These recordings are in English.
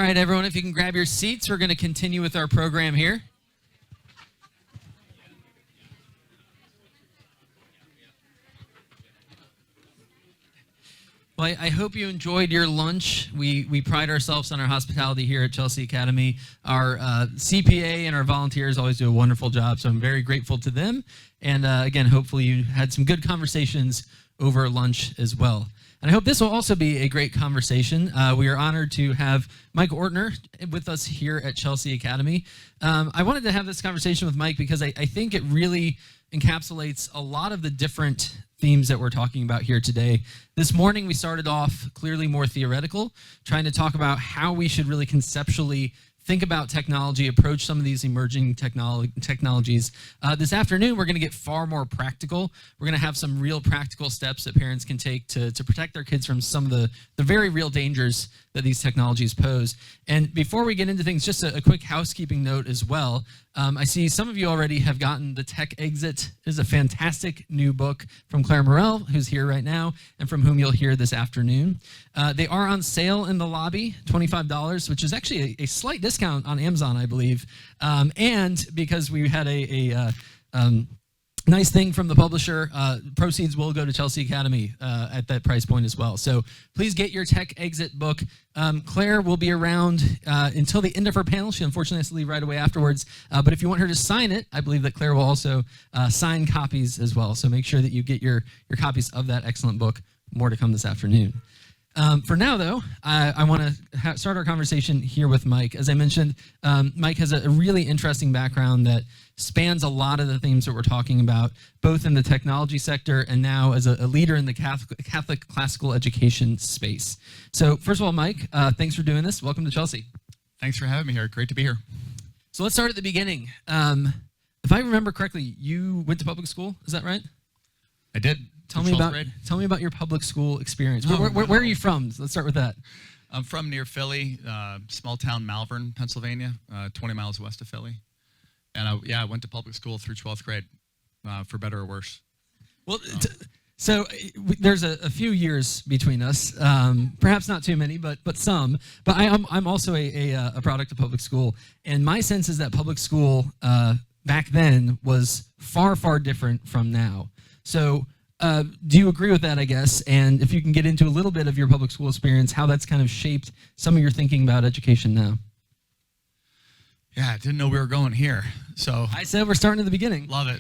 All right, everyone, if you can grab your seats, we're going to continue with our program here. Well, I hope you enjoyed your lunch. We pride ourselves on our hospitality here at Chelsea Academy. Our CPA and our volunteers always do a wonderful job, so I'm very grateful to them. And again, hopefully you had some good conversations over lunch as well. And I hope this will also be a great conversation. We are honored to have Michael Ortner with us here at Chelsea Academy. I wanted to have this conversation with Mike because I think it really encapsulates a lot of the different themes that we're talking about here today. This morning, we started off clearly more theoretical, trying to talk about how we should really conceptually think about technology, approach some of these emerging technologies. This afternoon, we're going to get far more practical. We're going to have some real practical steps that parents can take to protect their kids from some of the very real dangers that these technologies pose. And before we get into things, just a quick housekeeping note as well. I see some of you already have gotten The Tech Exit. It is a fantastic new book from Claire Morrell, who's here right now, and from whom you'll hear this afternoon. They are on sale in the lobby, $25, which is actually a slight discount on Amazon, I believe. And because we had a nice thing from the publisher, proceeds will go to Chelsea Academy at that price point as well. So please get your Tech Exit book. Claire will be around until the end of her panel. She unfortunately has to leave right away afterwards. But if you want her to sign it, I believe that Claire will also sign copies as well. So make sure that you get your copies of that excellent book. More to come this afternoon. For now, though, I want to start our conversation here with Mike. As I mentioned, Mike has a really interesting background that spans a lot of the themes that we're talking about, both in the technology sector and now as a leader in the Catholic classical education space. So first of all, Mike, thanks for doing this. Welcome to Chelsea. Thanks for having me here. Great to be here. So let's start at the beginning. If I remember correctly, you went to public school. Is that right? I did. Tell me about your public school experience. Where are you from? Let's start with that. I'm from near Philly, small town Malvern, Pennsylvania, 20 miles west of Philly. And I went to public school through 12th grade, for better or worse. Well, so there's a few years between us, perhaps not too many, but some. But I'm also a product of public school, and my sense is that public school back then was far, far different from now. So do you agree with that, I guess? And if you can get into a little bit of your public school experience, how that's kind of shaped some of your thinking about education now. Yeah, I didn't know we were going here. So I said we're starting at the beginning. Love it.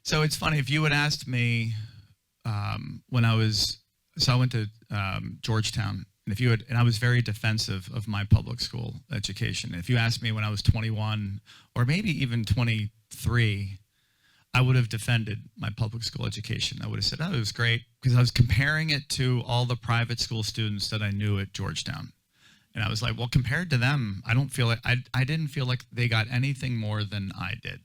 So it's funny, if you had asked me I went to Georgetown, and I was very defensive of my public school education. If you asked me when I was 21 or maybe even 23, I would have defended my public school education. I would have said, oh, it was great, because I was comparing it to all the private school students that I knew at Georgetown. And I was like, well, compared to them, I didn't feel like they got anything more than I did.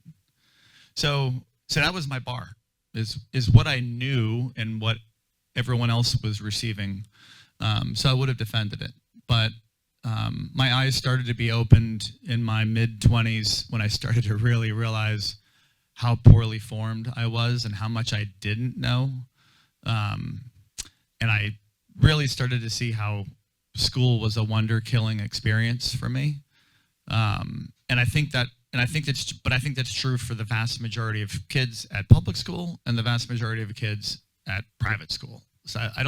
So that was my bar, is what I knew and what everyone else was receiving. So I would have defended it. But my eyes started to be opened in my mid-20s when I started to really realize how poorly formed I was and how much I didn't know. And I really started to see how school was a wonder-killing experience for me. I think that's true for the vast majority of kids at public school and the vast majority of kids at private school. So I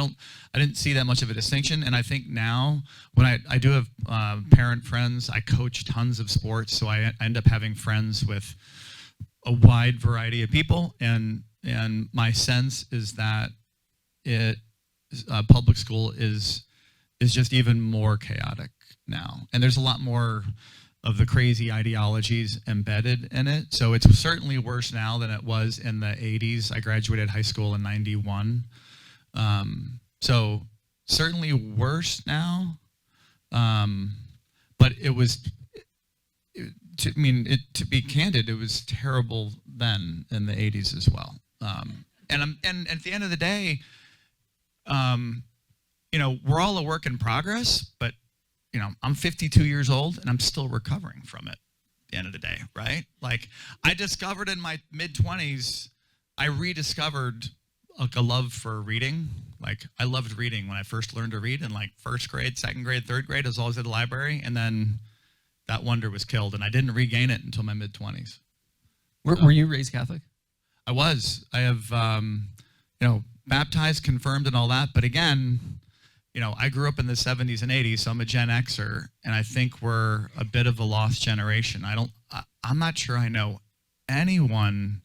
didn't see that much of a distinction. And I think now, when I do have parent friends, I coach tons of sports, so I end up having friends with a wide variety of people, and my sense is that public school is just even more chaotic now, and there's a lot more of the crazy ideologies embedded in it. So it's certainly worse now than it was in the 80s. I graduated high school in 91, so certainly worse now. But it was. To be candid, it was terrible then in the 80s as well. And at the end of the day, we're all a work in progress, but I'm 52 years old and I'm still recovering from it at the end of the day, right? Like, I discovered in my mid-20s, I rediscovered a love for reading. Like I loved reading when I first learned to read in like first grade, second grade, third grade. I was always at the library, and then that wonder was killed, and I didn't regain it until my mid-20s. Were you raised Catholic? I was. I have, baptized, confirmed, and all that. But again, I grew up in the 70s and 80s, so I'm a Gen Xer, and I think we're a bit of a lost generation. I'm not sure I know anyone.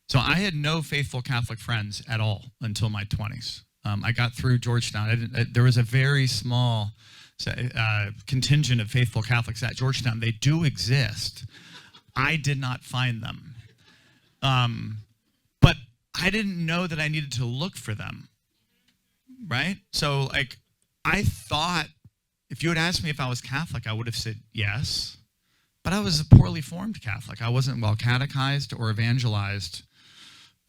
So I had no faithful Catholic friends at all until my 20s. I got through Georgetown. There was a very small contingent of faithful Catholics at Georgetown. They do exist. I did not find them. But I didn't know that I needed to look for them, right? So, like, I thought if you had asked me if I was Catholic, I would have said yes. But I was a poorly formed Catholic. I wasn't well catechized or evangelized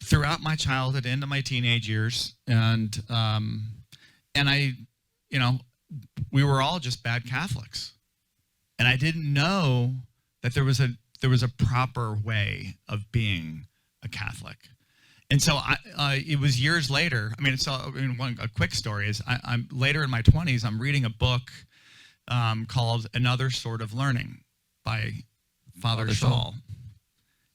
throughout my childhood into my teenage years. And we were all just bad Catholics. And I didn't know that there was a proper way of being a Catholic. And so it was years later. A quick story is I'm later in my 20s, I'm reading a book called Another Sort of Learning by Father Shaw.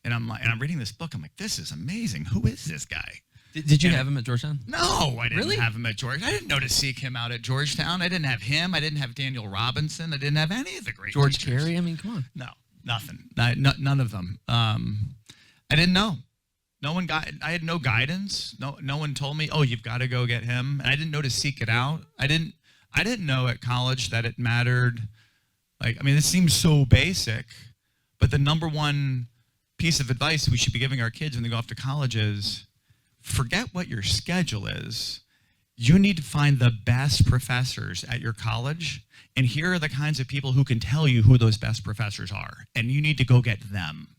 And I'm reading this book. I'm like, this is amazing. Who is this guy? Did you have him at Georgetown? No, I didn't Really? have him at Georgetown. I didn't know to seek him out at Georgetown. I didn't have him. I didn't have Daniel Robinson. I didn't have any of the great George teachers. Carey? I mean, come on. No, nothing. None of them. I didn't know. I had no guidance. No one told me, oh, you've got to go get him. And I didn't know to seek it out. I didn't know at college that it mattered. This seems so basic, but the number one piece of advice we should be giving our kids when they go off to college is forget what your schedule is. You need to find the best professors at your college, and here are the kinds of people who can tell you who those best professors are, and you need to go get them.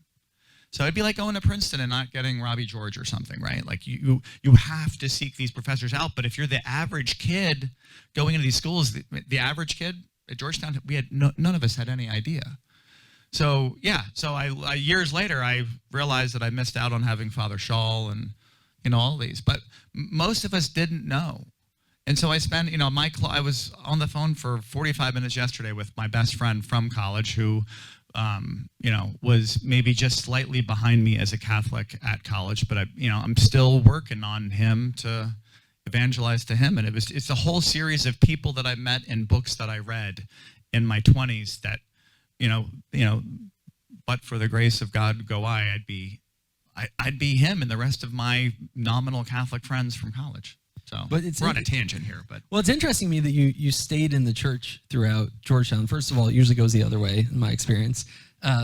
So it'd be like going to Princeton and not getting Robbie George or something, right? Like you have to seek these professors out. But if you're the average kid going into these schools, the average kid at Georgetown, none of us had any idea. So yeah, I years later I realized that I missed out on having Father Shaw and all these, but most of us didn't know. And so I spent, I was on the phone for 45 minutes yesterday with my best friend from college who was maybe just slightly behind me as a Catholic at college, but I'm still working on him to evangelize to him. And it's a whole series of people that I met and books that I read in my 20s that, but for the grace of God go I'd be him and the rest of my nominal Catholic friends from college. So we're on a tangent here, but well, it's interesting to me that you stayed in the church throughout Georgetown. First of all, it usually goes the other way in my experience.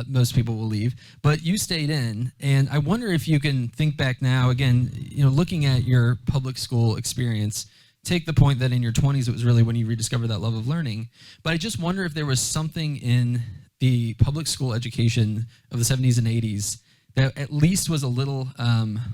Most people will leave, but you stayed in, and I wonder if you can think back now again, looking at your public school experience. Take the point that in your 20s it was really when you rediscovered that love of learning. But I just wonder if there was something in the public school education of the 70s and 80s that at least was a little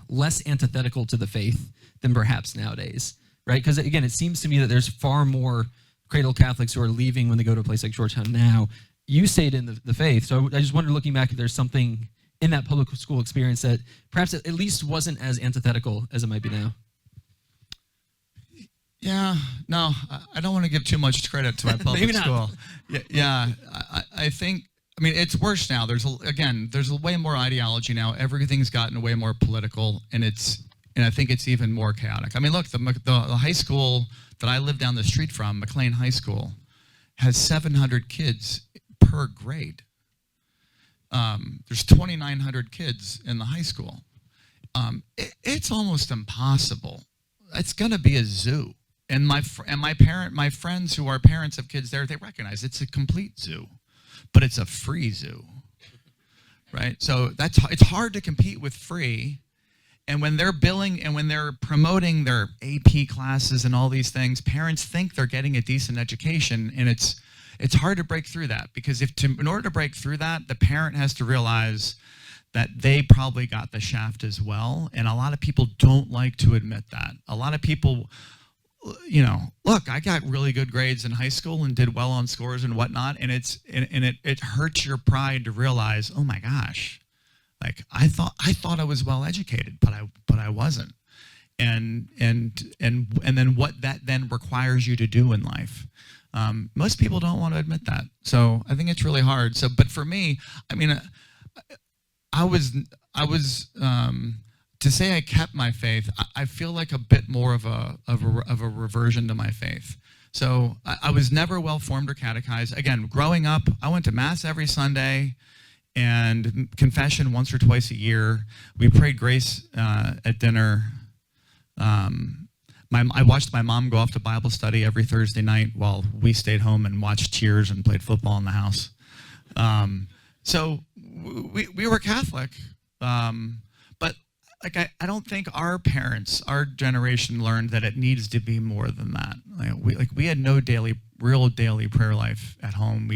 less antithetical to the faith than perhaps nowadays, right? Because again, it seems to me that there's far more cradle Catholics who are leaving when they go to a place like Georgetown now. You stayed in the faith, so I just wonder, looking back, if there's something in that public school experience that perhaps at least wasn't as antithetical as it might be now. Yeah, no, I don't want to give too much credit to my public school. Yeah, I think, it's worse now. There's way more ideology now. Everything's gotten way more political, and I think it's even more chaotic. Look, the high school that I live down the street from, McLean High School, has 700 kids per grade. There's 2,900 kids in the high school. It's almost impossible. It's going to be a zoo. And my friends who are parents of kids there, they recognize it's a complete zoo, but it's a free zoo, right? So it's hard to compete with free. And when they're billing and when they're promoting their AP classes and all these things, parents think they're getting a decent education, and it's hard to break through that, because in order to break through that, the parent has to realize that they probably got the shaft as well. And a lot of people don't like to admit that. A lot of people, look, I got really good grades in high school and did well on scores and whatnot, and it hurts your pride to realize, oh my gosh, like I thought I was well educated, but I wasn't. and then what that then requires you to do in life. Most people don't want to admit that. So I think it's really hard. So, but for me, I mean, I was to say I kept my faith. I feel like a bit more of a reversion to my faith. So I was never well formed or catechized. Again, growing up, I went to mass every Sunday and confession once or twice a year. We prayed grace at dinner. I watched my mom go off to Bible study every Thursday night while we stayed home and watched Cheers and played football in the house. So we were Catholic, but like I don't think our parents, our generation, learned that it needs to be more than that. We had no real daily prayer life at home.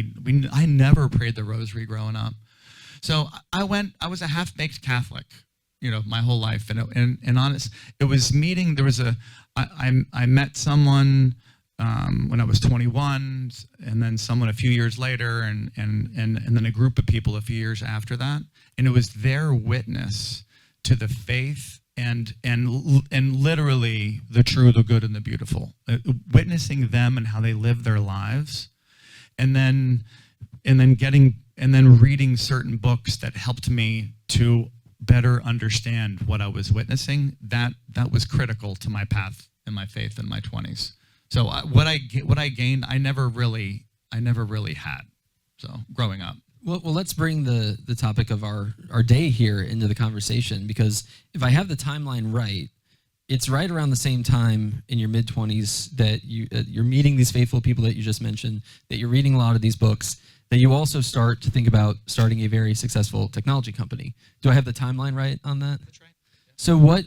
I never prayed the rosary growing up. So I was a half-baked Catholic, my whole life. And honest, it was meeting. I met someone when I was 21, and then someone a few years later, and then a group of people a few years after that. And it was their witness to the faith and literally the true, the good, and the beautiful. Witnessing them and how they live their lives, and then reading certain books that helped me to better understand what I was witnessing. That was critical to my path and my faith in my 20s. So what I gained, I never really had. So growing up. Well, let's bring the topic of our day here into the conversation, because if I have the timeline right, it's right around the same time in your mid-20s that you're meeting these faithful people that you just mentioned, that you're reading a lot of these books, that you also start to think about starting a very successful technology company. Do I have the timeline right on that? That's right. Yeah. So what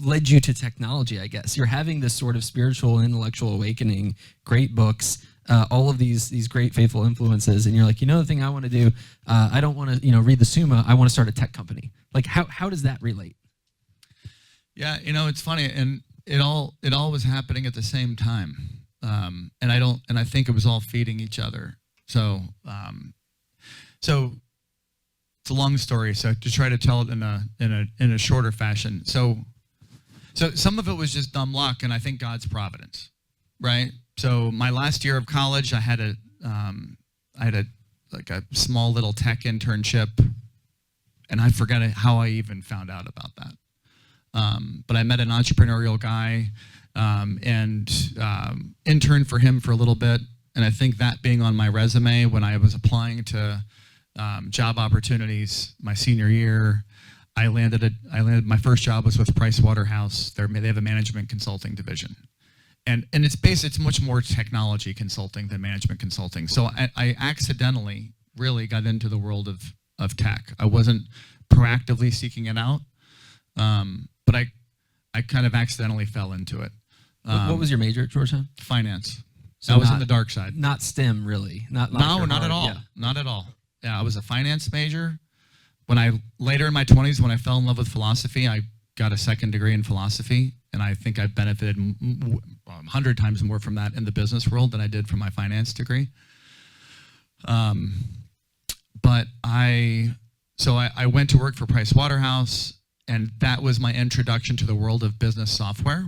led you to technology, I guess? You're having this sort of spiritual, intellectual awakening, great books, all of these great faithful influences, and you're like, the thing I want to do, I don't want to read the Summa, I want to start a tech company. Like how does that relate? Yeah, it's funny, and it all was happening at the same time, and I think it was all feeding each other. So it's a long story. So to try to tell it in a shorter fashion. So some of it was just dumb luck, and I think God's providence, right? So my last year of college, I had a small little tech internship, and I forget how I even found out about that. But I met an entrepreneurial guy and interned for him for a little bit. And I think that being on my resume when I was applying to job opportunities my senior year, I landed. My first job was with Price Waterhouse. They have a management consulting division, and it's much more technology consulting than management consulting. So I accidentally really got into the world of tech. I wasn't proactively seeking it out, but I kind of accidentally fell into it. What was your major at Georgetown? Finance. So I was in the dark side. Not STEM, really. Not at all. Yeah. Not at all. Yeah, I was a finance major. Later in my 20s, when I fell in love with philosophy, I got a second degree in philosophy, and I think I benefited 100 times more from that in the business world than I did from my finance degree. But I went to work for Price Waterhouse, and that was my introduction to the world of business software.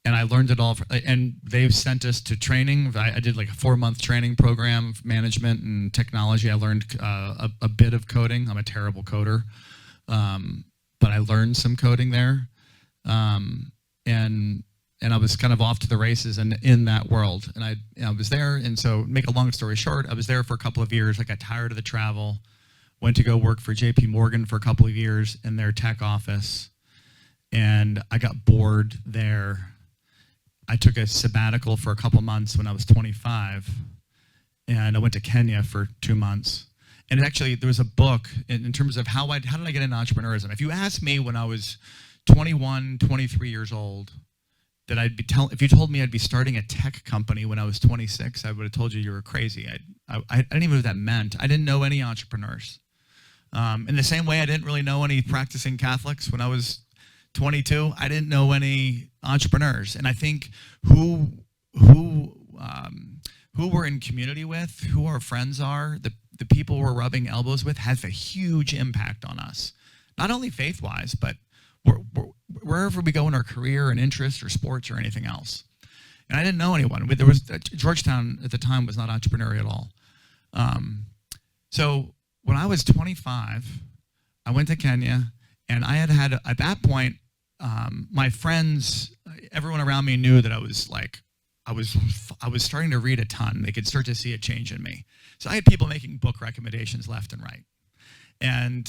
And I learned it all, and they've sent us to training. I did like a 4-month training program of management and technology. I learned a bit of coding. I'm a terrible coder, but I learned some coding there, and I was kind of off to the races in that world. And I was there, and so make a long story short, I was there for a couple of years. I got tired of the travel, went to go work for J.P. Morgan for a couple of years in their tech office, and I got bored there. I took a sabbatical for a couple months when I was 25, and I went to Kenya for 2 months. And actually, there was a book in terms of how did I get into entrepreneurism. If you asked me when I was 21, 23 years old, that if you told me I'd be starting a tech company when I was 26, I would have told you were crazy. I didn't even know what that meant. I didn't know any entrepreneurs. In the same way, I didn't really know any practicing Catholics when I was 22. I didn't know any entrepreneurs, and I think who we're in community with, who our friends are, the people we're rubbing elbows with, has a huge impact on us. Not only faith-wise, but wherever we go in our career and interests or sports or anything else. And I didn't know anyone. There was Georgetown at the time was not entrepreneurial at all. So when I was 25, I went to Kenya, and I had at that point, my friends, everyone around me knew that I was starting to read a ton. They could start to see a change in me. So I had people making book recommendations left and right, and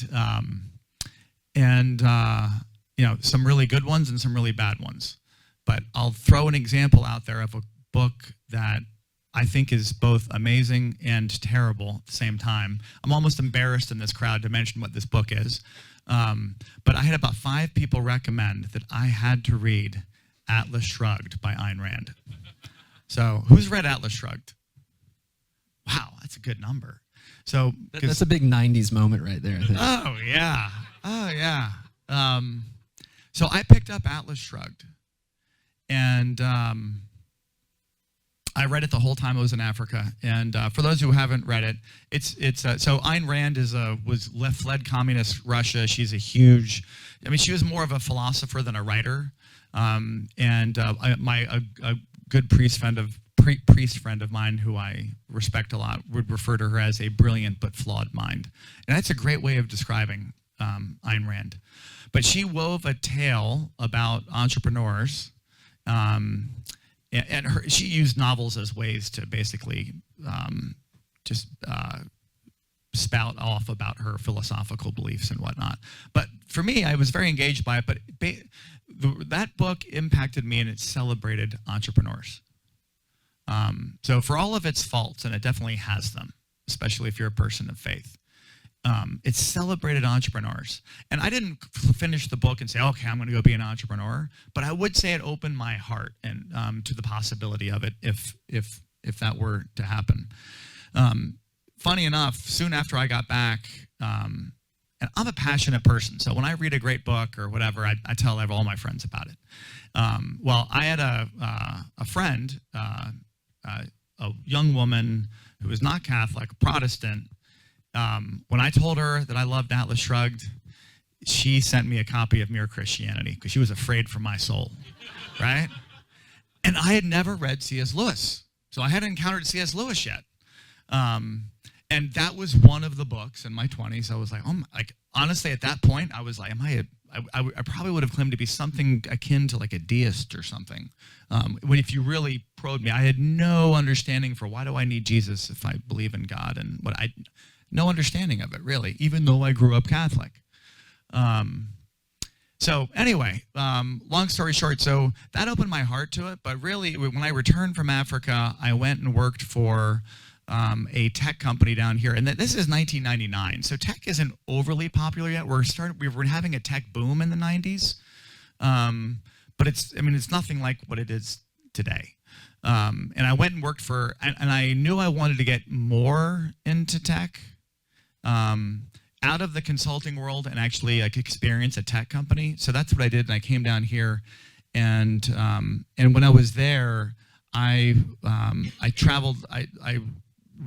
some really good ones and some really bad ones. But I'll throw an example out there of a book that I think is both amazing and terrible at the same time. I'm almost embarrassed in this crowd to mention what this book is. But I had about 5 people recommend that I had to read Atlas Shrugged by Ayn Rand. So who's read Atlas Shrugged? Wow, that's a good number. So that's a big 90s moment right there, I think. Oh, yeah. Oh, yeah. So I picked up Atlas Shrugged. And I read it the whole time I was in Africa. And for those who haven't read it, so Ayn Rand fled communist Russia. She's she was more of a philosopher than a writer. A good priest friend of mine who I respect a lot would refer to her as a brilliant but flawed mind. And that's a great way of describing Ayn Rand. But she wove a tale about entrepreneurs. She used novels as ways to basically spout off about her philosophical beliefs and whatnot. But for me, I was very engaged by it. But that book impacted me, and it celebrated entrepreneurs. So for all of its faults, and it definitely has them, especially if you're a person of faith, it celebrated entrepreneurs. And I didn't finish the book and say, okay, I'm going to go be an entrepreneur. But I would say it opened my heart and to the possibility of it if that were to happen. Funny enough, soon after I got back, and I'm a passionate person, so when I read a great book or whatever, I tell all my friends about it. Well, I had a friend, a young woman who was not Catholic, Protestant. When I told her that I loved Atlas Shrugged, she sent me a copy of Mere Christianity because she was afraid for my soul, right? And I had never read C.S. Lewis, so I hadn't encountered C.S. Lewis yet. And that was one of the books in my 20s. I was like, honestly, at that point, I was like, I probably would have claimed to be something akin to like a deist or something. If you really probed me, I had no understanding for why do I need Jesus if I believe in God, and no understanding of it really, even though I grew up Catholic. So anyway, long story short, so that opened my heart to it. But really, when I returned from Africa, I went and worked for a tech company down here, and this is 1999. So tech isn't overly popular yet. We were having a tech boom in the 90s, but it's nothing like what it is today. And I went and worked and I knew I wanted to get more into tech, out of the consulting world and actually experience a tech company. So that's what I did, and I came down here, and when I was there, I traveled. I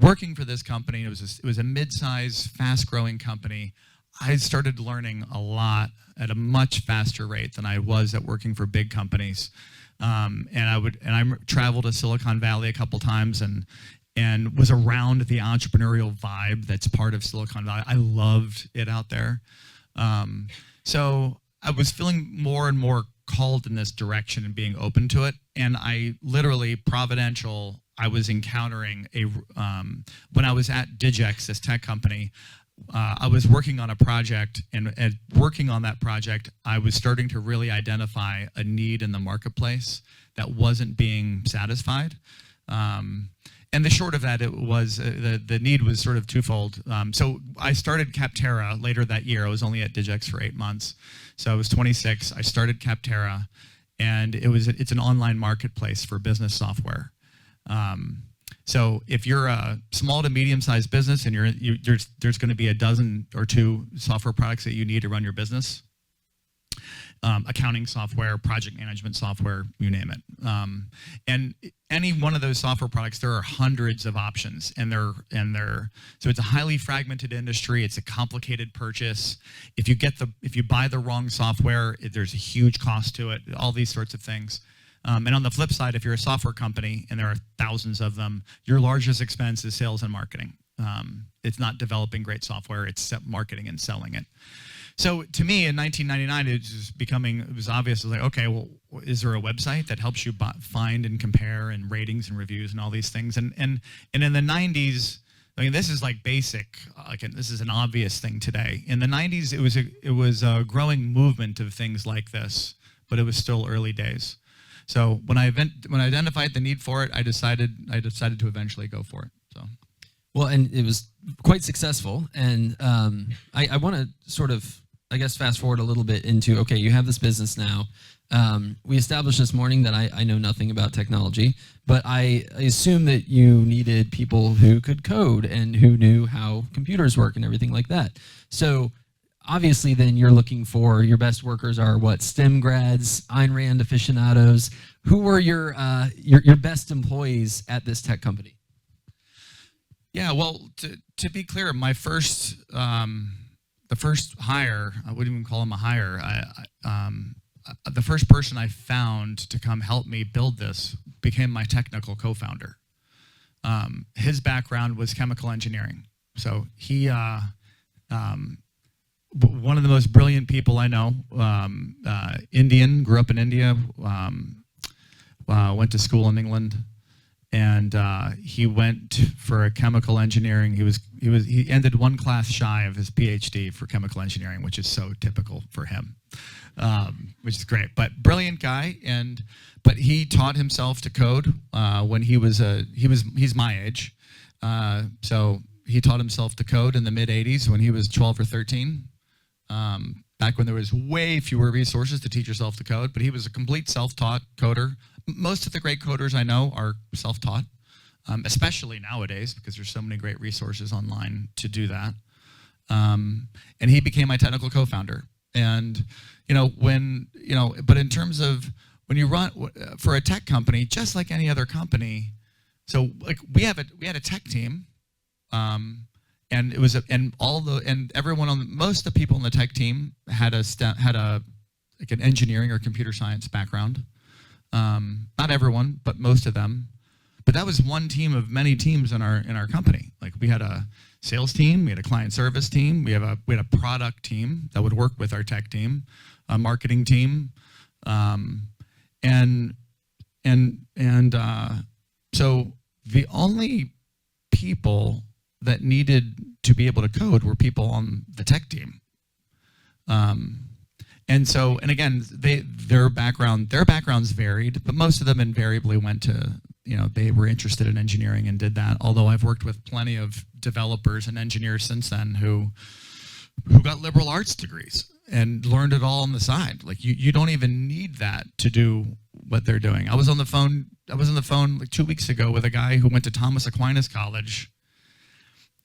working for this company. It was a mid-size, fast-growing company. I started learning a lot at a much faster rate than I was at working for big companies. And I traveled to Silicon Valley a couple times and was around the entrepreneurial vibe that's part of Silicon Valley. I loved it out there. So I was feeling more and more called in this direction and being open to it. And I literally, providential, I was encountering when I was at Digex, this tech company, I was working on a project, and working on that project, I was starting to really identify a need in the marketplace that wasn't being satisfied. And the short of that, it was the need was sort of twofold. So I started Capterra later that year. I was only at Digex for 8 months, so I was 26. I started Capterra, and it's an online marketplace for business software. So if you're a small to medium-sized business and there's going to be a dozen or two software products that you need to run your business. accounting software, project management software, you name it. And any one of those software products, there are hundreds of options, and so it's a highly fragmented industry. It's a complicated purchase. If you buy the wrong software, there's a huge cost to it. All these sorts of things. And on the flip side, if you're a software company and there are thousands of them, your largest expense is sales and marketing. It's not developing great software; it's marketing and selling it. So to me, in 1999, it was obvious. It was like, okay, well, is there a website that helps you find and compare and ratings and reviews and all these things? And in the 90s, I mean, this is like basic. This is an obvious thing today. In the 90s, it was a growing movement of things like this, but it was still early days. So when I identified the need for it, I decided to eventually go for it. So. Well, and it was quite successful. And I want to sort of, I guess, fast forward a little bit into, okay, you have this business now. We established this morning that I know nothing about technology, but I assume that you needed people who could code and who knew how computers work and everything like that. So obviously then you're looking for your best workers are what? STEM grads, Ayn Rand aficionados. Who were your best employees at this tech company? Yeah, well, to be clear, my first the first hire, I wouldn't even call him a hire. The first person I found to come help me build this became my technical co-founder. His background was chemical engineering, so he one of the most brilliant people I know. Indian, grew up in India, went to school in England. And he went for a chemical engineering. He ended one class shy of his PhD for chemical engineering, which is so typical for him, which is great. But brilliant guy, but he taught himself to code when he's my age, so he taught himself to code in the mid '80s when he was 12 or 13. Back when there was way fewer resources to teach yourself to code, but he was a complete self-taught coder. Most of the great coders I know are self-taught, especially nowadays because there's so many great resources online to do that. And he became my technical co-founder. And but in terms of when you run for a tech company, just like any other company, so like we had a tech team, and it was most of the people in the tech team had an engineering or computer science background. Not everyone, but most of them. But that was one team of many teams in our company. Like we had a sales team, we had a client service team, we had a product team that would work with our tech team, a marketing team, so the only people that needed to be able to code were people on the tech team. And again, their backgrounds varied, but most of them invariably went to, they were interested in engineering and did that. Although I've worked with plenty of developers and engineers since then who got liberal arts degrees and learned it all on the side. Like you don't even need that to do what they're doing. I was on the phone like 2 weeks ago with a guy who went to Thomas Aquinas College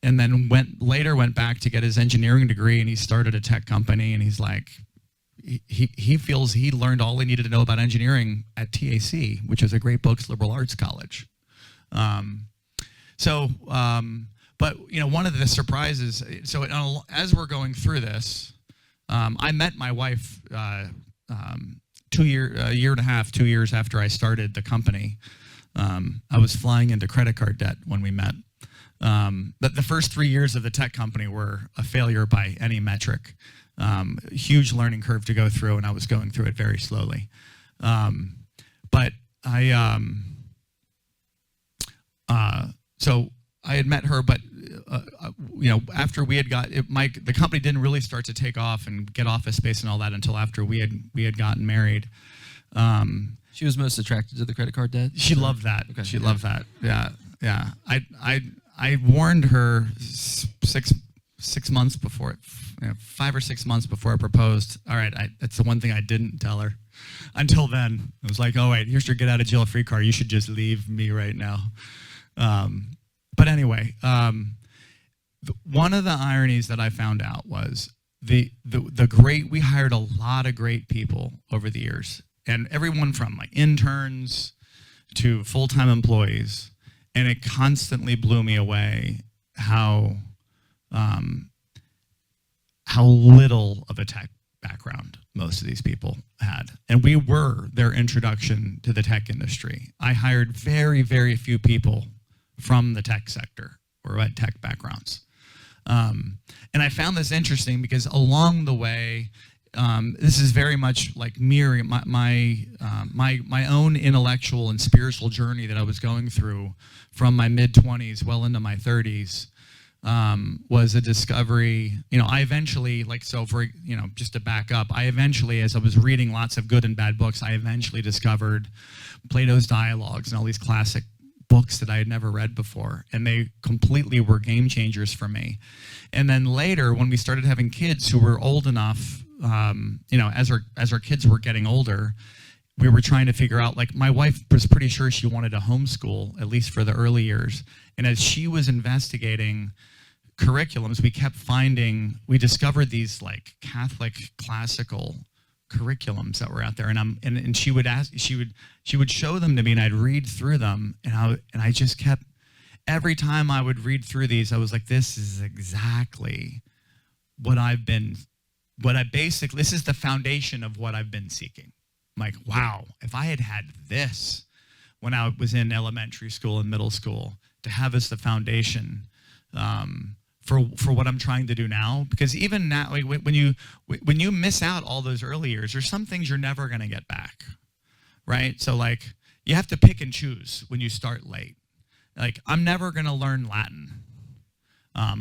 and then went back to get his engineering degree, and he started a tech company, and he's like, he feels he learned all he needed to know about engineering at TAC, which is a great books liberal arts college. But one of the surprises, so as we're going through this, I met my wife a year and a half, 2 years after I started the company. I was flying into credit card debt when we met. But the first 3 years of the tech company were a failure by any metric. Huge learning curve to go through, and I was going through it very slowly. But so I had met her, but after we had the company didn't really start to take off and get office space and all that until after we had gotten married. She was most attracted to the credit card debt? She loved that. Okay. She loved that. Yeah. I warned her 6 months before, 5 or 6 months before I proposed. All right, that's the one thing I didn't tell her. Until then, I was like, oh wait, here's your get out of jail free card. You should just leave me right now. But anyway, one of the ironies that I found out was we hired a lot of great people over the years, and everyone from like interns to full-time employees, and it constantly blew me away how little of a tech background most of these people had. And we were their introduction to the tech industry. I hired very, very few people from the tech sector or had tech backgrounds. And I found this interesting because along the way, this is very much like mirroring my own intellectual and spiritual journey that I was going through from my mid-20s well into my 30s. Was a discovery. I eventually, just to back up, as I was reading lots of good and bad books, I eventually discovered Plato's Dialogues and all these classic books that I had never read before, and they completely were game changers for me. And then later, when we started having kids who were old enough, as our kids were getting older, we were trying to figure out, like, my wife was pretty sure she wanted to homeschool, at least for the early years. And as she was investigating curriculums, we discovered these like Catholic classical curriculums that were out there. And she would show them to me, and I'd read through them, and I just kept, every time I would read through these, I was like, this is exactly this is the foundation of what I've been seeking. I'm like, wow, if I had had this when I was in elementary school and middle school, to have as the foundation for what I'm trying to do now. Because even now, when you miss out all those early years, there's some things you're never going to get back, right? So like, you have to pick and choose when you start late. Like, I'm never going to learn Latin.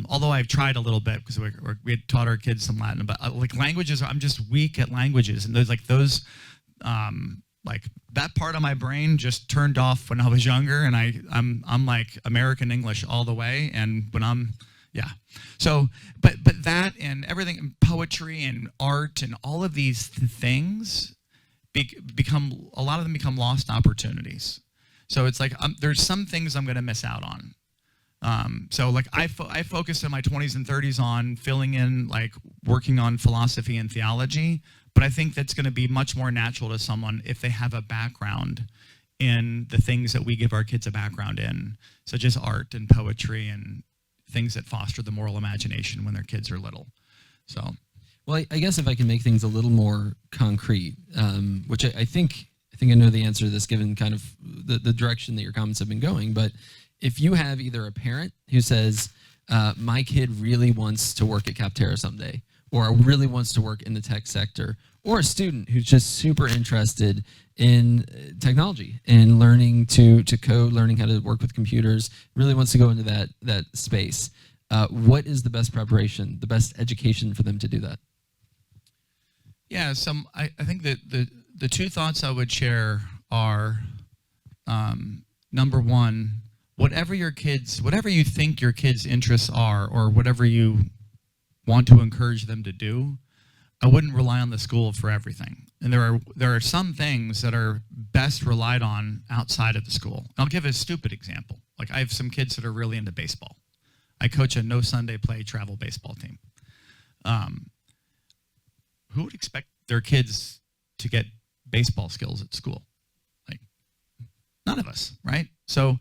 Although I've tried a little bit because we had taught our kids some Latin, but like languages, I'm just weak at languages, and like that part of my brain just turned off when I was younger, and I'm like American English all the way. And when so but that and everything, and poetry and art and all of these things become, a lot of them become lost opportunities. So it's like there's some things I'm going to miss out on. So like I focused in my 20s and 30s on filling in, like working on philosophy and theology, but I think that's going to be much more natural to someone if they have a background in the things that we give our kids a background in, such as art and poetry and things that foster the moral imagination when their kids are little. So, well, I guess if I can make things a little more concrete, which I think I know the answer to this given kind of the direction that your comments have been going, but if you have either a parent who says, my kid really wants to work at Capterra someday, or really wants to work in the tech sector, or a student who's just super interested in technology and learning to code, learning how to work with computers, really wants to go into that space, what is the best preparation, the best education for them to do that? Yeah, I think that the two thoughts I would share are, number one, whatever you think your kids' interests are, or whatever you want to encourage them to do, I wouldn't rely on the school for everything. And there are some things that are best relied on outside of the school. I'll give a stupid example. Like, I have some kids that are really into baseball. I coach a no Sunday play travel baseball team. Who would expect their kids to get baseball skills at school? Like, none of us, right? So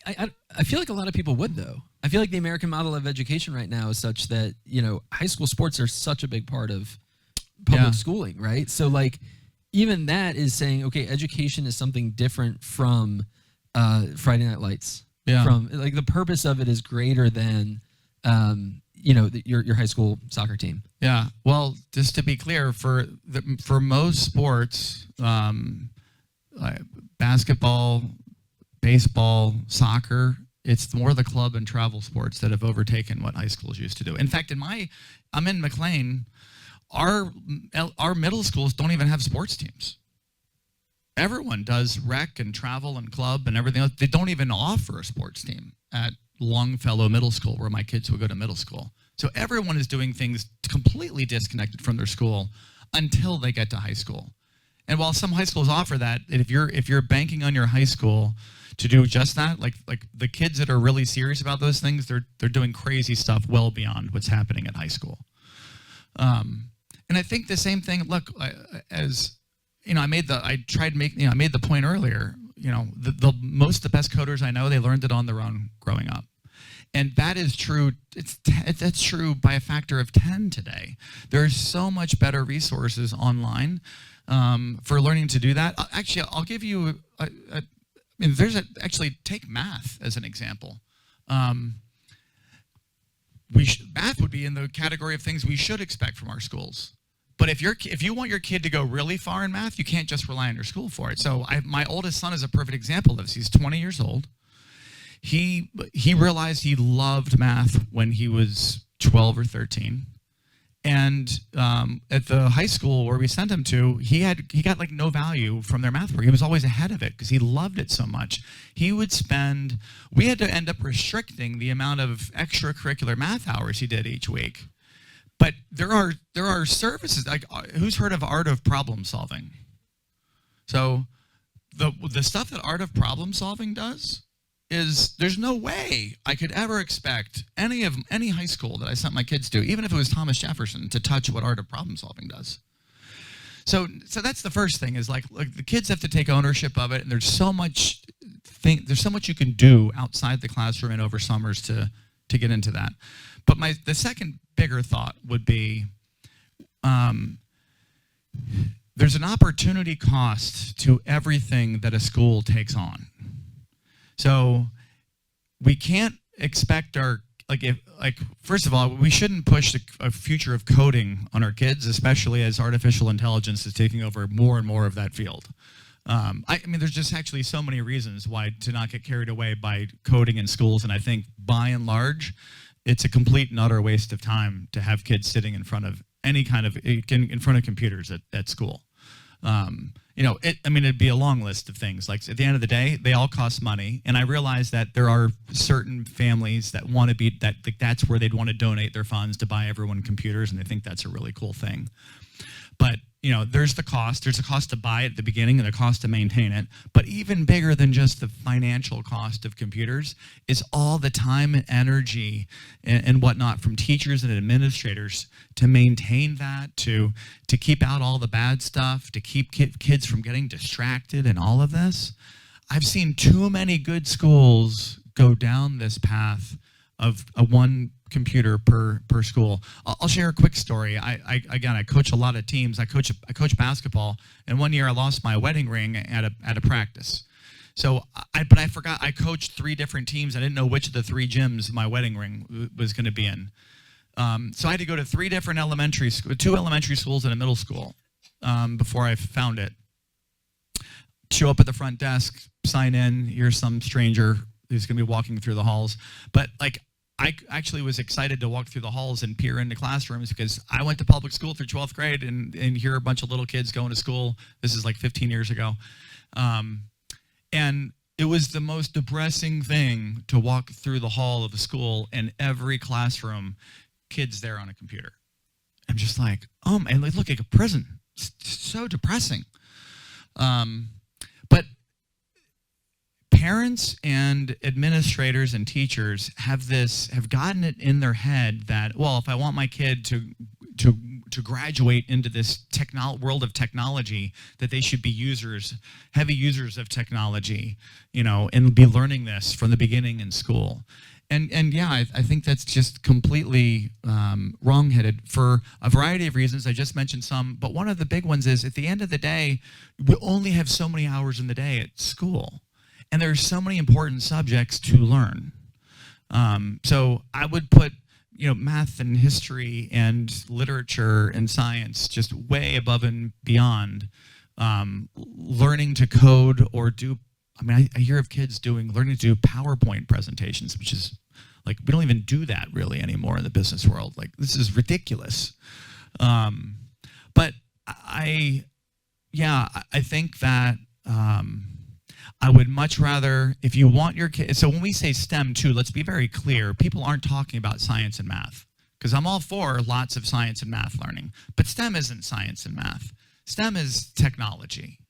I feel like a lot of people would, though. I feel like the American model of education right now is such that, high school sports are such a big part of public schooling, right? So like, even that is saying, okay, education is something different from Friday Night Lights. Yeah. From like, the purpose of it is greater than your high school soccer team. Yeah. Well, just to be clear, for most sports, like basketball, baseball, soccer, it's more the club and travel sports that have overtaken what high schools used to do. In fact, I'm in McLean, our middle schools don't even have sports teams. Everyone does rec and travel and club and everything else. They don't even offer a sports team at Longfellow Middle School, where my kids would go to middle school. So everyone is doing things completely disconnected from their school until they get to high school. And while some high schools offer that, if you're banking on your high school to do just that, like the kids that are really serious about those things, they're doing crazy stuff well beyond what's happening at high school. And I think the same thing. Look, as you know, I made the point earlier. You know, most of the best coders I know, they learned it on their own growing up. And that is true. That's true by a factor of 10 today. There's so much better resources online for learning to do that. Actually, I'll give you. Actually, take math as an example. Math would be in the category of things we should expect from our schools. But if you want your kid to go really far in math, you can't just rely on your school for it. So my oldest son is a perfect example of this. He's 20 years old. He realized he loved math when he was 12 or 13. And at the high school where we sent him to, he got like no value from their math work. He was always ahead of it because he loved it so much. We had to end up restricting the amount of extracurricular math hours he did each week. But there are services, like, who's heard of Art of Problem Solving? So the stuff that Art of Problem Solving does is, there's no way I could ever expect any high school that I sent my kids to, even if it was Thomas Jefferson, to touch what Art of Problem Solving does. So that's the first thing, is like the kids have to take ownership of it, and there's so much you can do outside the classroom and over summers to get into that. But the second bigger thought would be, there's an opportunity cost to everything that a school takes on. So we can't expect first of all, we shouldn't push a future of coding on our kids, especially as artificial intelligence is taking over more and more of that field. I mean, there's just actually so many reasons why to not get carried away by coding in schools, and I think by and large, it's a complete and utter waste of time to have kids sitting in front of in front of computers at school. It'd be a long list of things. Like, at the end of the day, they all cost money, and I realize that there are certain families that want to be that's where they'd want to donate their funds to buy everyone computers, and they think that's a really cool thing. But there's the cost. There's a cost to buy it at the beginning and a cost to maintain it. But even bigger than just the financial cost of computers is all the time and energy and whatnot from teachers and administrators to maintain that, to keep out all the bad stuff, to keep kids from getting distracted and all of this. I've seen too many good schools go down this path of one computer per school. I'll share a quick story. I coach a lot of teams. I coach basketball, and one year I lost my wedding ring at a practice. So I forgot I coached 3 different teams. I didn't know which of the 3 gyms my wedding ring was going to be in. So I had to go to 2 elementary schools and a middle school before I found it. Show up at the front desk, sign in. Here's some stranger who's going to be walking through the halls. But I actually was excited to walk through the halls and peer into classrooms, because I went to public school through 12th grade, and here are a bunch of little kids going to school. This is like 15 years ago. And it was the most depressing thing to walk through the hall of a school, and every classroom, kids there on a computer. I'm just like, and they look like a prison. It's so depressing. But parents and administrators and teachers have gotten it in their head that, well, if I want my kid to graduate into this world of technology, that they should be heavy users of technology, and be learning this from the beginning in school. And yeah, I think that's just completely wrong-headed for a variety of reasons. I just mentioned some, but one of the big ones is, at the end of the day, we only have so many hours in the day at school. And there's so many important subjects to learn. So I would put, math and history and literature and science just way above and beyond learning to code or do. I hear of kids learning to do PowerPoint presentations, which is we don't even do that really anymore in the business world. This is ridiculous. But I think that. I would much rather, if you want your kid, so when we say STEM too, let's be very clear, people aren't talking about science and math, because I'm all for lots of science and math learning, but STEM isn't science and math. STEM is technology.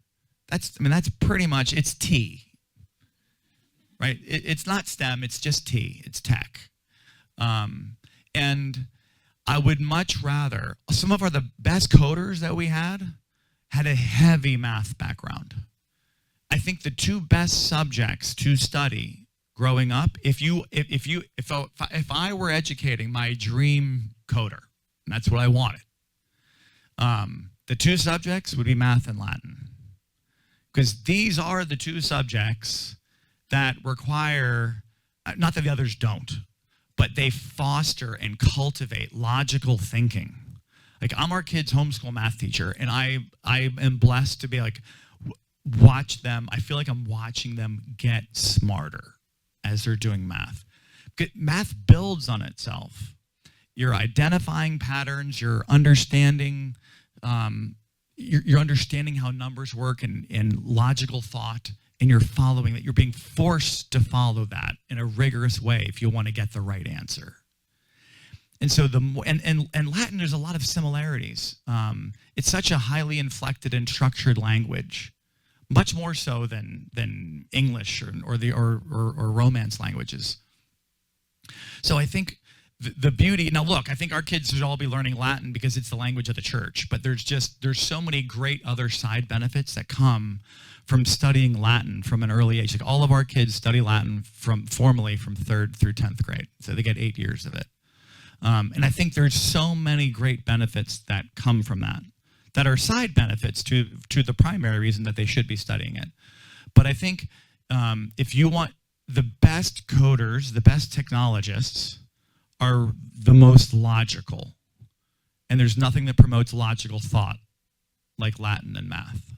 That's pretty much, it's T, right? It's not STEM, it's just T, it's tech. And I would much rather, some of the best coders that we had a heavy math background. I think the two best subjects to study growing up, if I were educating my dream coder, and that's what I wanted, the two subjects would be math and Latin. Because these are the two subjects that require, not that the others don't, but they foster and cultivate logical thinking. Like, I'm our kids' homeschool math teacher, and I am blessed to be like, watch them. I feel like I'm watching them get smarter as they're doing math. Math builds on itself. You're identifying patterns, you're understanding, you're understanding how numbers work and logical thought, and you're following that. You're being forced to follow that in a rigorous way if you want to get the right answer. And so and Latin, there's a lot of similarities. It's such a highly inflected and structured language, much more so than English or Romance languages. So I think the beauty, now look, I think our kids should all be learning Latin because it's the language of the church, but there's so many great other side benefits that come from studying Latin from an early age. Like, all of our kids study Latin formally from 3rd through 10th grade, so they get 8 years of it. And I think there's so many great benefits that come from that are side benefits to the primary reason that they should be studying it. But I think if you want the best coders, the best technologists are the most logical. And there's nothing that promotes logical thought like Latin and math.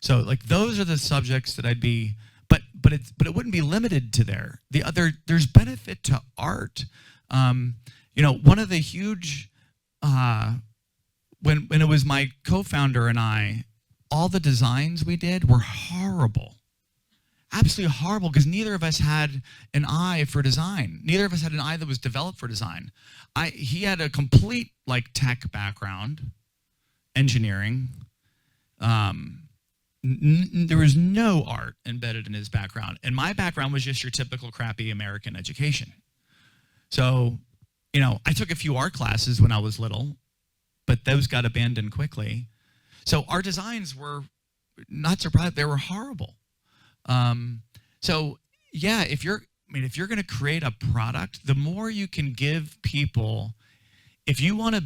So, like, those are the subjects that I'd be, but it wouldn't be limited to there. There's benefit to art. One of the huge, when it was my co-founder and I, all the designs we did were horrible. Absolutely horrible, because neither of us had an eye for design. Neither of us had an eye that was developed for design. He had a complete, like, tech background, engineering. There was no art embedded in his background. And my background was just your typical crappy American education. So, I took a few art classes when I was little, but those got abandoned quickly. So our designs were, not surprised, they were horrible. So yeah, if you're going to create a product, the more you can give people, if you want to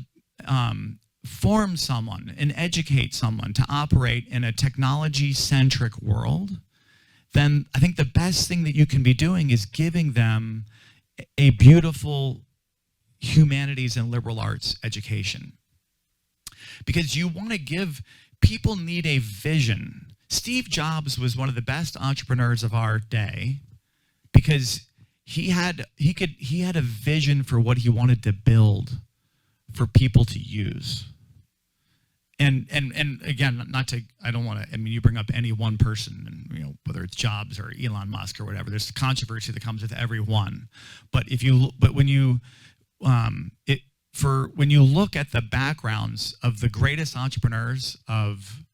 form someone and educate someone to operate in a technology-centric world, then I think the best thing that you can be doing is giving them a beautiful humanities and liberal arts education. Because you want to give, people need a vision. Steve Jobs was one of the best entrepreneurs of our day because he had a vision for what he wanted to build for people to use. And again, I don't want to, you bring up any one person, and whether it's Jobs or Elon Musk or whatever, there's controversy that comes with every one. But when you look at the backgrounds of the greatest entrepreneurs of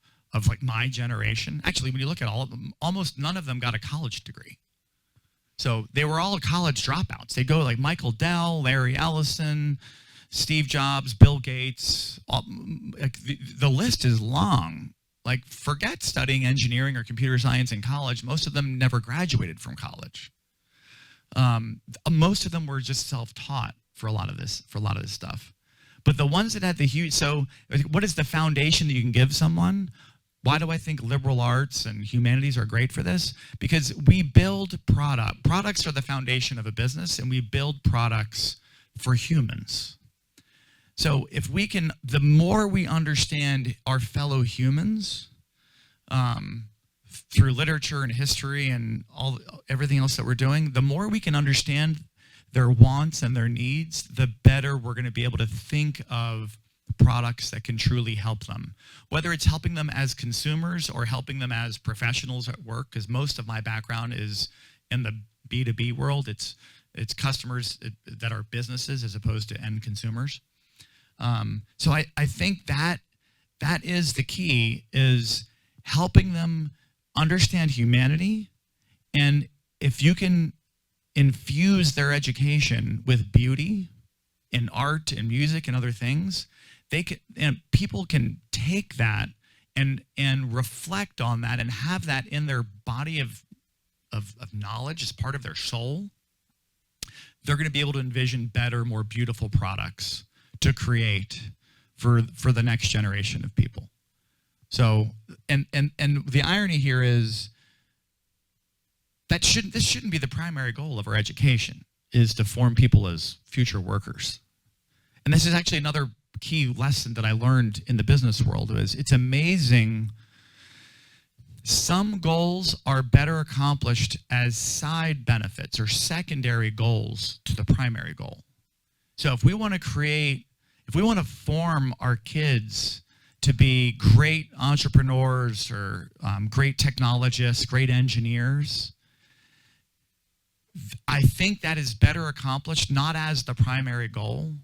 like my generation, actually, when you look at all of them, almost none of them got a college degree. So they were all college dropouts. They go like Michael Dell, Larry Ellison, Steve Jobs, Bill Gates. Like the list is long. Like, forget studying engineering or computer science in college. Most of them never graduated from college. Most of them were just self-taught for a lot of this stuff. But the ones that had the huge, so what is the foundation that you can give someone? Why do I think liberal arts and humanities are great for this? Because we build products are the foundation of a business, and we build products for humans. So if we can, the more we understand our fellow humans through literature and history and everything else that we're doing, the more we can understand their wants and their needs, the better we're going to be able to think of products that can truly help them. Whether it's helping them as consumers or helping them as professionals at work, because most of my background is in the B2B world. It's customers that are businesses as opposed to end consumers. So I think that is the key, is helping them understand humanity. And if you can infuse their education with beauty in art and music and other things, and people can take that and reflect on that and have that in their body of knowledge as part of their soul. They're going to be able to envision better, more beautiful products to create for the next generation of people. So, and the irony here is that this shouldn't be the primary goal of our education, is to form people as future workers. And this is actually another key lesson that I learned in the business world. Is it's amazing. Some goals are better accomplished as side benefits or secondary goals to the primary goal. So if we want to form our kids to be great entrepreneurs or great technologists, great engineers, I think that is better accomplished not as the primary goal,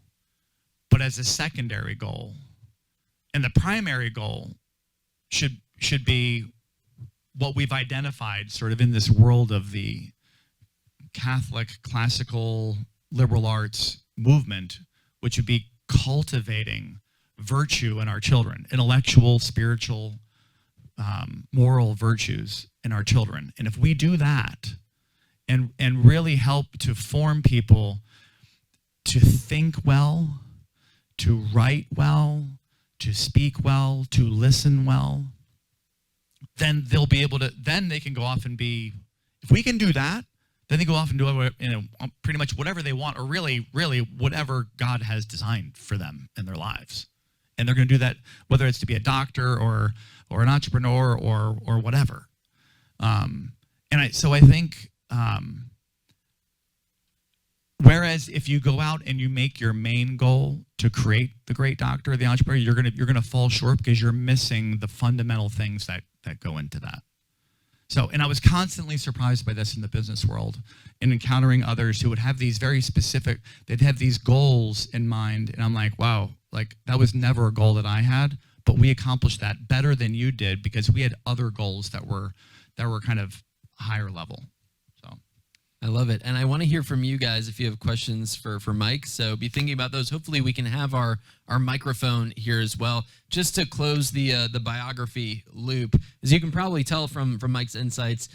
but as a secondary goal. And the primary goal should be what we've identified sort of in this world of the Catholic, classical, liberal arts movement, which would be cultivating virtue in our children, intellectual, spiritual, moral virtues in our children. And if we do that and really help to form people to think well, to write well, to speak well, to listen well, then they'll be able to, then they can go off and be, if we can do that, then they go off and do pretty much whatever they want, or really whatever God has designed for them in their lives. And they're going to do that, whether it's to be a doctor or an entrepreneur or whatever. So I think, whereas if you go out and you make your main goal to create the great doctor or the entrepreneur, you're gonna fall short because you're missing the fundamental things that go into that. So, and I was constantly surprised by this in the business world, in encountering others who would have these very specific, they'd have these goals in mind, and I'm like, wow, like that was never a goal that I had, but we accomplished that better than you did because we had other goals that were kind of higher level. I love it. And I want to hear from you guys if you have questions for Mike. So be thinking about those. Hopefully we can have our microphone here as well. Just to close the biography loop, as you can probably tell from Mike's insights,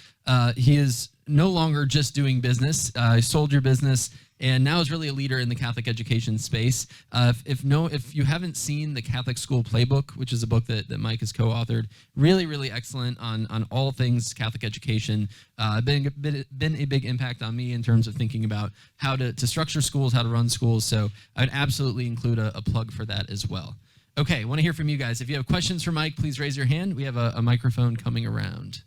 he is no longer just doing business. He sold your business and now is really a leader in the Catholic education space. If you haven't seen the Catholic School Playbook, which is a book that Mike has co-authored, really excellent on all things Catholic education. Been a big impact on me in terms of thinking about how to structure schools, how to run schools. So I'd absolutely include a plug for that as well. Okay, I want to hear from you guys. If you have questions for Mike, please raise your hand. We have a microphone coming around.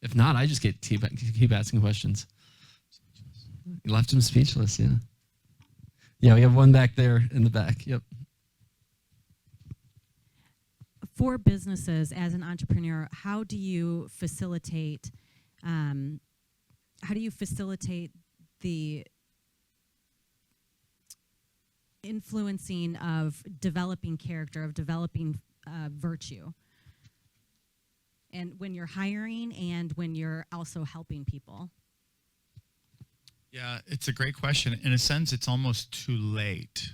If not, I just keep asking questions. You left him speechless, yeah. Yeah, we have one back there in the back, yep. For businesses, as an entrepreneur, how do you facilitate the influencing of developing character, of developing virtue? And when you're hiring and when you're also helping people? Yeah, it's a great question. In a sense, it's almost too late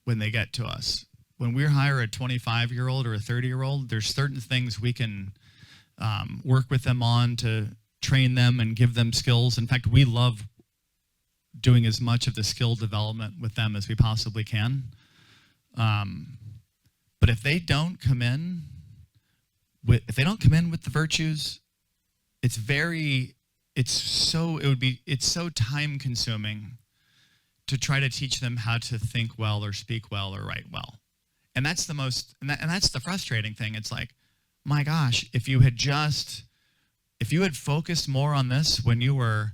when they get to us. When we hire a 25-year-old or a 30-year-old, there's certain things we can work with them on to train them and give them skills. In fact, we love doing as much of the skill development with them as we possibly can. But if they don't come in with the virtues, it's so time consuming to try to teach them how to think well or speak well or write well. And that's that's the frustrating thing. It's like, my gosh, if you had focused more on this when you were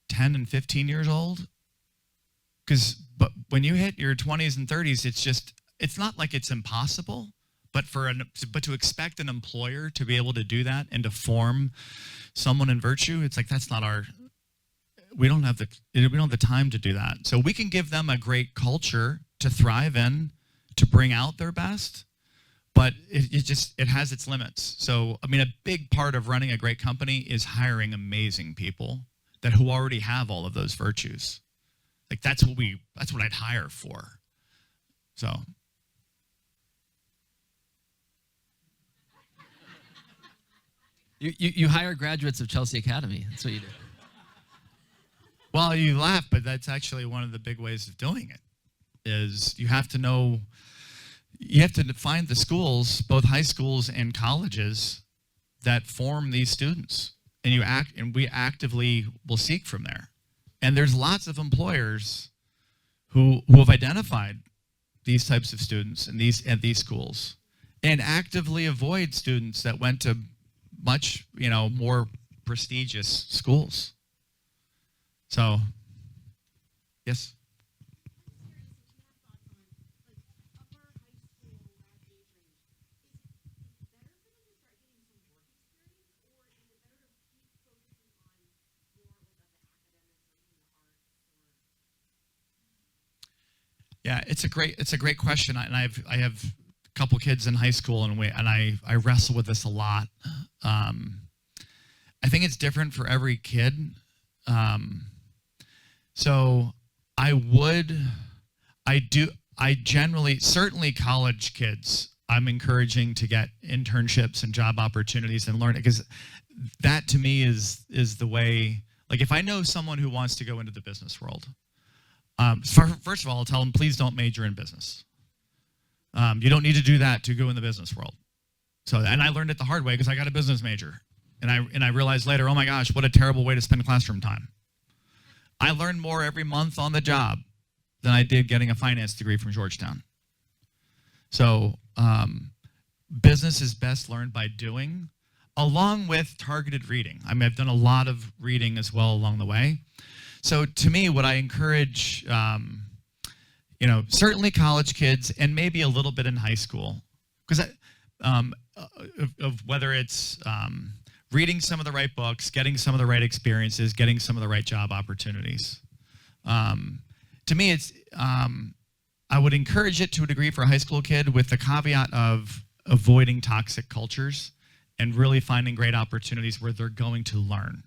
10 and 15 years old, but when you hit your 20s and 30s, it's not like it's impossible, but to expect an employer to be able to do that and to form someone in virtue, it's like we don't have the time to do that. So we can give them a great culture to thrive in, to bring out their best, but it has its limits. So, I mean, a big part of running a great company is hiring amazing people who already have all of those virtues. Like that's what I'd hire for. So. You hire graduates of Chelsea Academy. That's what you do. Well, you laugh, but that's actually one of the big ways of doing it. Is you have to find the schools, both high schools and colleges, that form these students, and we actively will seek from there. And there's lots of employers who have identified these types of students at these schools, and actively avoid students that went to much more prestigious schools. So, yes. Yeah, it's a great question, and I have a couple kids in high school, and I wrestle with this a lot. I think it's different for every kid. So I generally, certainly college kids, I'm encouraging to get internships and job opportunities and learn it, because that to me is the way. Like if I know someone who wants to go into the business world, first of all, I'll tell them, please don't major in business. You don't need to do that to go in the business world. And I learned it the hard way because I got a business major. And I realized later, oh my gosh, what a terrible way to spend classroom time. I learned more every month on the job than I did getting a finance degree from Georgetown. So business is best learned by doing, along with targeted reading. I mean, I've done a lot of reading as well along the way. So to me, what I encourage, certainly college kids and maybe a little bit in high school, because of whether it's reading some of the right books, getting some of the right experiences, getting some of the right job opportunities. To me, it's I would encourage it to a degree for a high school kid, with the caveat of avoiding toxic cultures and really finding great opportunities where they're going to learn.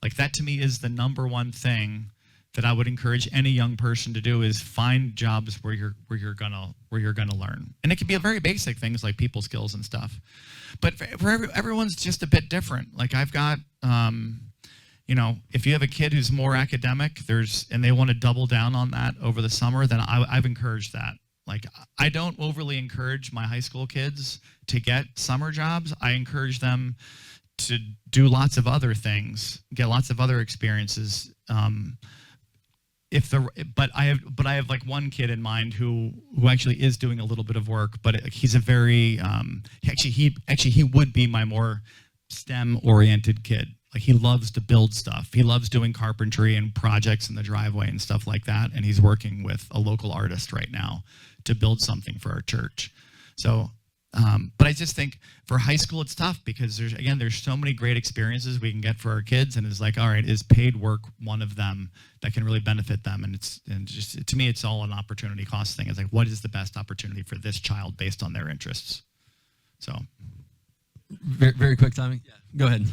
Like that to me is the number one thing that I would encourage any young person to do, is find jobs where you're gonna learn. And it can be a very basic things like people skills and stuff. But everyone's just a bit different. Like I've got if you have a kid who's more academic, and they want to double down on that over the summer, then I've encouraged that. Like I don't overly encourage my high school kids to get summer jobs. I encourage them to do lots of other things, get lots of other experiences. But I have like one kid in mind who actually is doing a little bit of work, but he's a very he would be my more STEM oriented kid. Like he loves to build stuff. He loves doing carpentry and projects in the driveway and stuff like that. And he's working with a local artist right now to build something for our church. So, but I just think for high school, it's tough because there's so many great experiences we can get for our kids. And it's like, all right, is paid work one of them that can really benefit them? And just to me, it's all an opportunity cost thing. It's like, what is the best opportunity for this child based on their interests? So. Very, very quick timing. Yeah. Go ahead.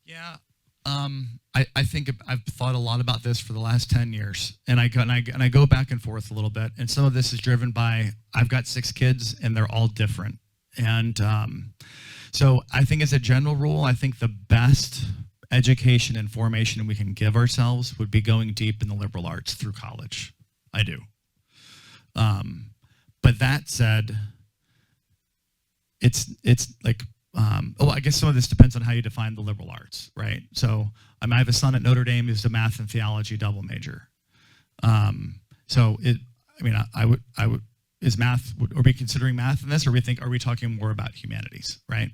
Yeah, I think I've thought a lot about this for the last 10 years, and I go back and forth a little bit. And some of this is driven by I've got 6 kids, and they're all different. And so I think as a general rule, I think the best education and formation we can give ourselves would be going deep in the liberal arts through college. I do. But that said, it's like. I guess some of this depends on how you define the liberal arts, right? So I have a son at Notre Dame who's a math and theology double major. I would, is math, are we considering math in this, or are we talking more about humanities, right?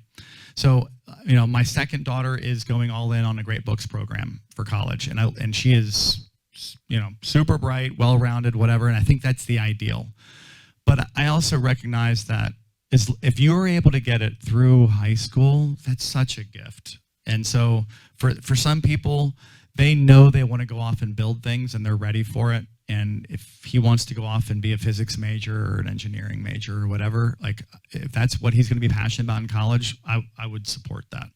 So, my second daughter is going all in on a great books program for college, and she is, super bright, well-rounded, whatever, and I think that's the ideal. But I also recognize that if you are able to get it through high school, that's such a gift. And so for some people, they know they want to go off and build things and they're ready for it. And if he wants to go off and be a physics major or an engineering major or whatever, like if that's what he's going to be passionate about in college, I would support that.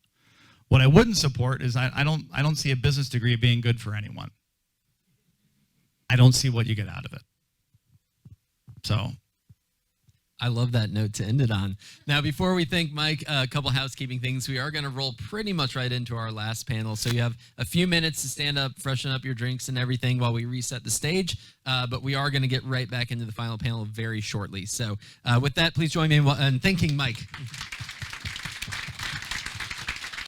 What I wouldn't support is I don't see a business degree being good for anyone. I don't see what you get out of it. So I love that note to end it on. Now, before we thank Mike, a couple housekeeping things. We are going to roll pretty much right into our last panel. So you have a few minutes to stand up, freshen up your drinks and everything while we reset the stage. But we are going to get right back into the final panel very shortly. So with that, please join me in thanking Mike.